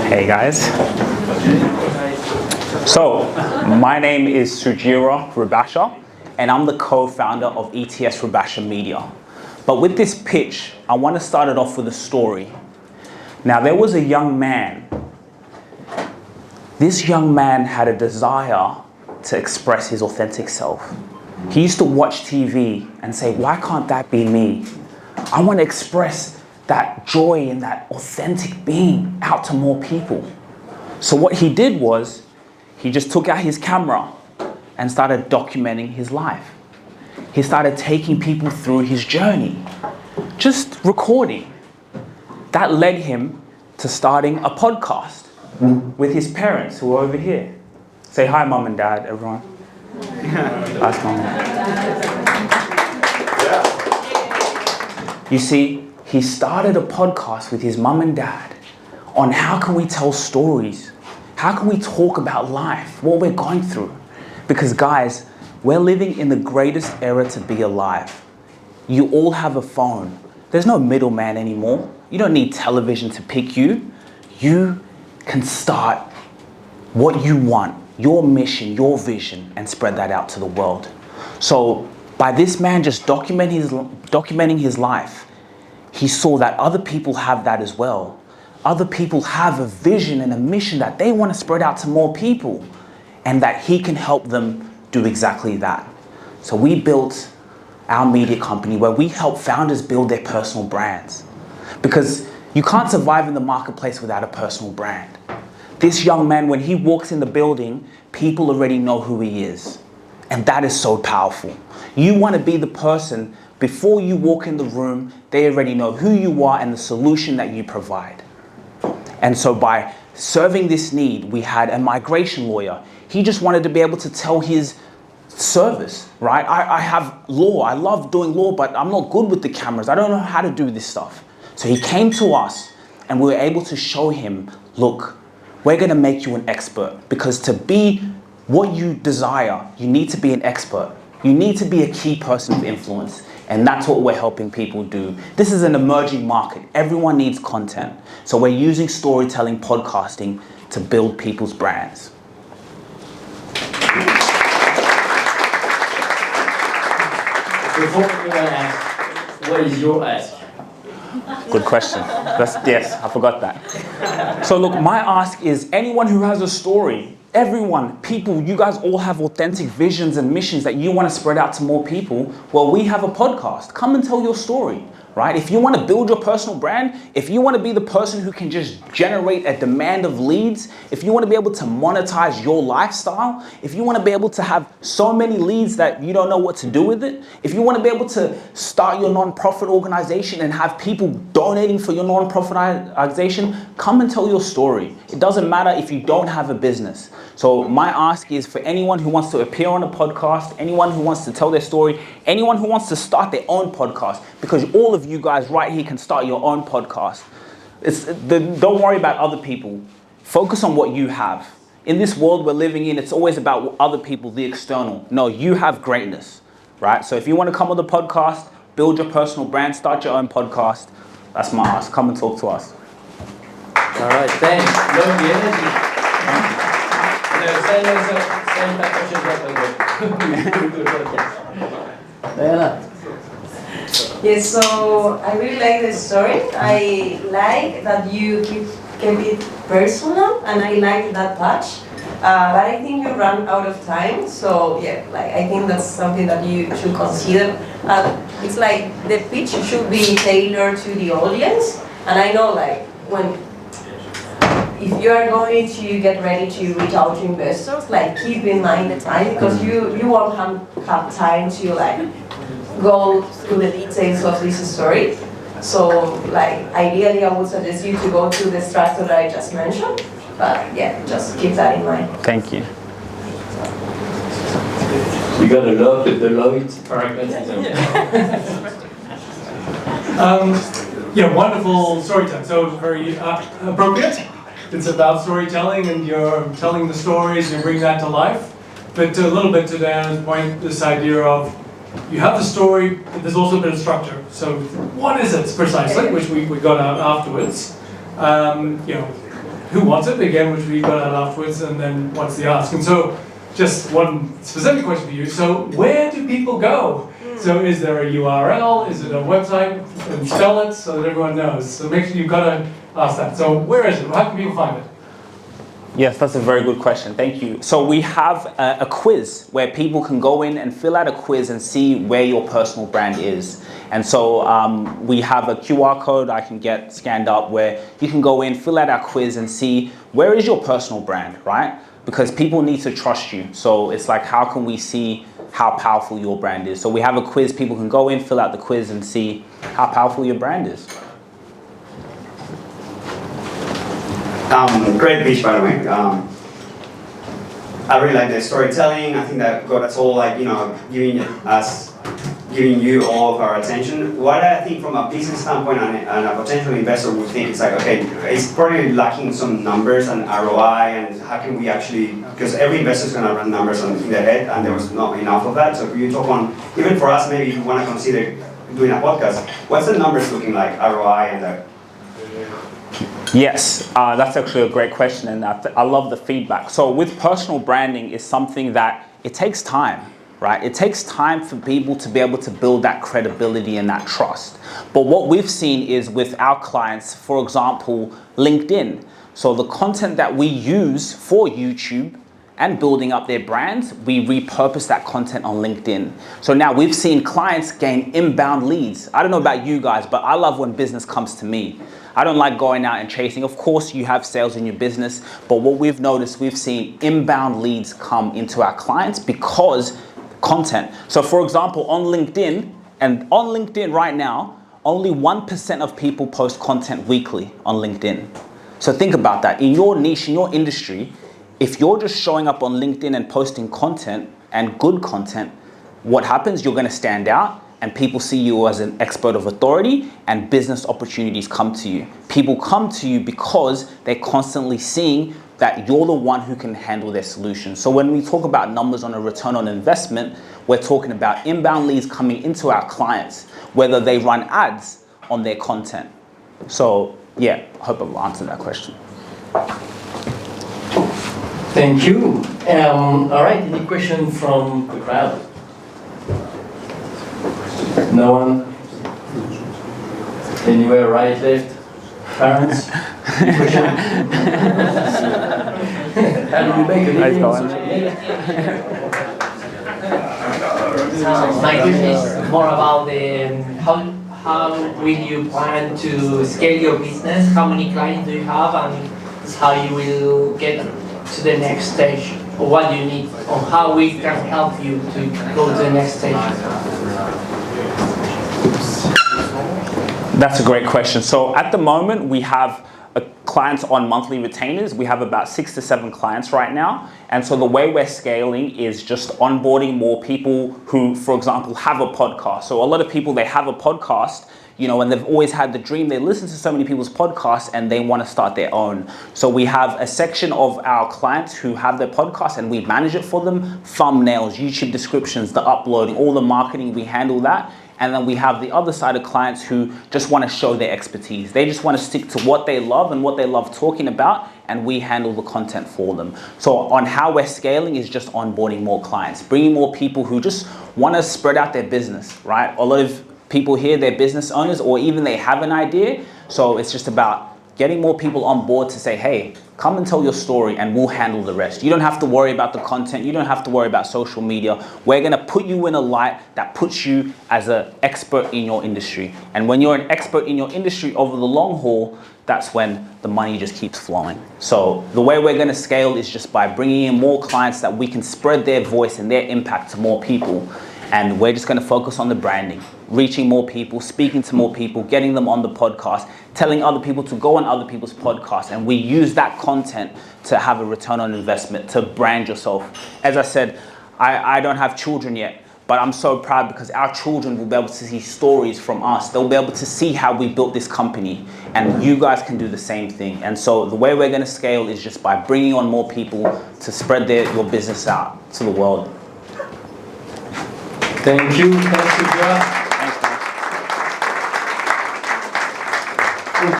Hey guys. So, my name is Sugira Rubasha, and I'm the co-founder of ETS Rubasha Media. But with this pitch, I want to start it off with a story. Now, there was a young man. This young man had a desire to express his authentic self. He used to watch TV and say, why can't that be me? I want to express that joy and that authentic being out to more people. So what he did was, he just took out his camera and started documenting his life. He started taking people through his journey, just recording. That led him to starting a podcast with his parents who are over here. Say hi, Mom and Dad, everyone. That's Mom. You see, he started a podcast with his mum and dad on how can we tell stories? How can we talk about life, what we're going through? Because guys, we're living in the greatest era to be alive. You all have a phone. There's no middleman anymore. You don't need television to pick you. You can start what you want, your mission, your vision, and spread that out to the world. So by this man just documenting his life, he saw that other people have that as well. Other people have a vision and a mission that they want to spread out to more people, and that he can help them do exactly that. So we built our media company where we help founders build their personal brands. Because you can't survive in the marketplace without a personal brand. This young man, when he walks in the building, people already know who he is. And that is so powerful. You want to be the person, before you walk in the room, they already know who you are and the solution that you provide. And so by serving this need, we had a migration lawyer. He just wanted to be able to tell his service, right? I have law, I love doing law, but I'm not good with the cameras. I don't know how to do this stuff. So he came to us and we were able to show him, look, we're going to make you an expert, because to be what you desire, you need to be an expert. You need to be a key person of influence. And that's what we're helping people do. This is an emerging market. Everyone needs content. So we're using storytelling, podcasting to build people's brands. Before we ask, what is your ask? Good question. Yes, I forgot that. So look, my ask is anyone who has a story, everyone, people, you guys all have authentic visions and missions that you want to spread out to more people. Well, we have a podcast. Come and tell your story, right? If you want to build your personal brand, if you want to be the person who can just generate a demand of leads, if you want to be able to monetize your lifestyle, if you want to be able to have so many leads that you don't know what to do with it, if you want to be able to start your non-profit organization and have people donating for your non-profit organization, come and tell your story. It doesn't matter if you don't have a business. So my ask is for anyone who wants to appear on a podcast, anyone who wants to tell their story, anyone who wants to start their own podcast, because all of you guys right here can start your own podcast. Don't worry about other people. Focus on what you have. In this world we're living in, it's always about other people, the external. No, you have greatness, right? So if you want to come on the podcast, build your personal brand, start your own podcast, that's my ask. Come and talk to us. All right, thanks. Love the energy. Yes, so I really like the story. I like that you keep it personal, and I like that touch. But I think you run out of time, so yeah, like I think that's something that you should consider. It's like the pitch should be tailored to the audience, and I know like if you are going to get ready to reach out to investors, like keep in mind the time, because you won't have time to like go through the details of this story. So like ideally I would suggest you to go to the structure that I just mentioned. But yeah, just keep that in mind. Thank you. You gotta love it, correct? Wonderful storytelling. So very appropriate. It's about storytelling, and you're telling the stories and bring that to life. But a little bit to Diana's point, this idea of you have the story, but there's also a bit of structure. So what is it precisely, which we got out afterwards. who wants it, again, which we got out afterwards, and then what's the ask. And so just one specific question for you. So where do people go? So is there a URL? Is it a website? And spell it so that everyone knows. So make sure you've got to ask that. So where is it? How can people find it? Yes, that's a very good question. Thank you. So we have a quiz where people can go in and fill out a quiz and see where your personal brand is. And so we have a QR code I can get scanned up where you can go in, fill out our quiz and see where is your personal brand, right? Because people need to trust you. So it's like, how can we see how powerful your brand is? So we have a quiz, people can go in, fill out the quiz and see how powerful your brand is. Great pitch, by the way. I really like the storytelling. I think that got us all like, giving you all of our attention. What I think from a business standpoint and a potential investor would think is like, okay, it's probably lacking some numbers and ROI, and how can we actually, because every investor is going to run numbers in their head, and there was not enough of that. So if you talk on, even for us, maybe if you want to consider doing a podcast, what's the numbers looking like, ROI and the... Yes, that's actually a great question, and I love the feedback. So with personal branding is something that it takes time, right? It takes time for people to be able to build that credibility and that trust. But what we've seen is with our clients, for example, LinkedIn. So the content that we use for YouTube and building up their brands, we repurpose that content on LinkedIn. So now we've seen clients gain inbound leads. I don't know about you guys, but I love when business comes to me. I don't like going out and chasing. Of course, you have sales in your business, but what we've noticed, we've seen inbound leads come into our clients because content. So for example, on LinkedIn right now, only 1% of people post content weekly on LinkedIn. So think about that. In your niche, in your industry, if you're just showing up on LinkedIn and posting content and good content, what happens? You're going to stand out and people see you as an expert of authority and business opportunities come to you. People come to you because they're constantly seeing that you're the one who can handle their solution. So when we talk about numbers on a return on investment, we're talking about inbound leads coming into our clients, whether they run ads on their content. So yeah, I hope I've answered that question. Thank you. All right, any question from the crowd? No one? Anywhere, right, left? Parents? Question? How do you make a living on social media? My question is more about the how will you plan to scale your business? How many clients do you have, and how you will get to the next stage? Or what do you need? Or how we can help you to go to the next stage? That's a great question. So at the moment, we have clients on monthly retainers. We have about 6 to 7 clients right now. And so the way we're scaling is just onboarding more people who, for example, have a podcast. So a lot of people, they have a podcast, and they've always had the dream. They listen to so many people's podcasts and they want to start their own. So we have a section of our clients who have their podcast and we manage it for them. Thumbnails, YouTube descriptions, the uploading, all the marketing, we handle that. And then we have the other side of clients who just want to show their expertise. They just want to stick to what they love and what they love talking about, and we handle the content for them. So on how we're scaling is just onboarding more clients, bringing more people who just want to spread out their business, right? A lot of people here, they're business owners or even they have an idea. So it's just about getting more people on board to say, hey, come and tell your story and we'll handle the rest. You don't have to worry about the content. You don't have to worry about social media. We're gonna put you in a light that puts you as an expert in your industry. And when you're an expert in your industry over the long haul, that's when the money just keeps flowing. So the way we're gonna scale is just by bringing in more clients that we can spread their voice and their impact to more people. And we're just going to focus on the branding, reaching more people, speaking to more people, getting them on the podcast, telling other people to go on other people's podcasts. And we use that content to have a return on investment, to brand yourself. As I said, I don't have children yet, but I'm so proud because our children will be able to see stories from us. They'll be able to see how we built this company, and you guys can do the same thing. And so the way we're going to scale is just by bringing on more people to spread your business out to the world. Thank you. Thanks, Sugira.